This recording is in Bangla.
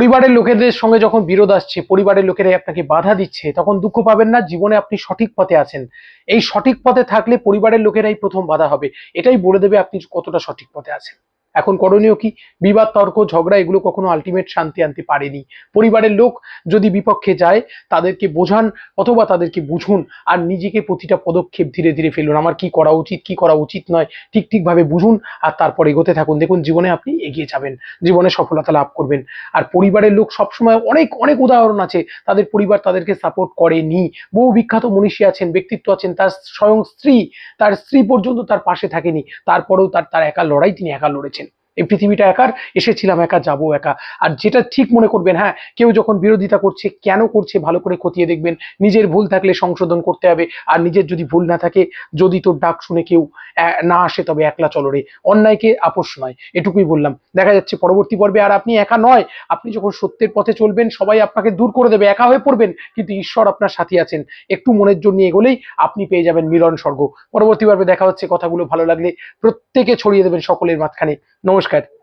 পরিবারের লোকেদের সঙ্গে যখন বিরোধ আসছে, পরিবারের লোকেরাই আপনাকে বাধা দিচ্ছে, তখন দুঃখ পাবেন না। জীবনে আপনি সঠিক পথে আছেন। এই সঠিক পথে থাকলে পরিবারের লোকেরাই প্রথম বাধা হবে। এটাই বলে দেবে আপনি কতটা সঠিক পথে আছেন। এখন করণীয় কি? বিবাদ, তর্ক, ঝগড়া এগুলো কখনো আলটিমেট শান্তি আনতে পারেনি। পরিবারের লোক যদি বিপক্ষে যায়, তাদেরকে বোঝান অথবা তাদেরকে বুঝুন, আর নিজেকে প্রতিটা পদক্ষেপ ধীরে ধীরে ফেলুন। আমার কি করা উচিত, কি করা উচিত নয়, ঠিকভাবে বুঝুন, আর তারপর এগোতে থাকুন। দেখুন জীবনে আপনি এগিয়ে যাবেন, জীবনে সফলতা লাভ করবেন। আর পরিবারের লোক সবসময়, অনেক অনেক উদাহরণ আছে, তাদের পরিবার তাদেরকে সাপোর্ট করেনি। বহু বিখ্যাত মনীষী আছেন, ব্যক্তিত্ব আছেন, তার স্বয়ং স্ত্রী, তার স্ত্রী পর্যন্ত তার পাশে থাকেনি, তারপরেও তার একা লড়াই তিনি একা লড়েছেন। এই পৃথিবীটা একার, এসেছিলাম একা, যাবো একা। আর যেটা ঠিক মনে করবেন, হ্যাঁ, কেউ যখন বিরোধিতা করছে, কেন করছে ভালো করে খতিয়ে দেখবেন। নিজের ভুল থাকলে সংশোধন করতে হবে, আর নিজের যদি ভুল না থাকে, যদি তোর ডাক শুনে কেউ না আসে, তবে একলা চলো রে, অন্যায়কে আপোষ নয়। এটুকুই বললাম। দেখা যাচ্ছে পরবর্তী পর্বে আর আপনি একা নয়। আপনি যখন সত্যের পথে চলবেন, সবাই আপনাকে দূর করে দেবে, একা হয়ে পড়বেন, কিন্তু ঈশ্বর আপনার সাথী আছেন। একটু মনের জন্য এগোলেই আপনি পেয়ে যাবেন মিলন স্বর্গ। পরবর্তী পর্বে দেখা হচ্ছে। কথাগুলো ভালো লাগলে প্রত্যেকে ছড়িয়ে দেবেন সকলের মাঝখানে। নমস্কার।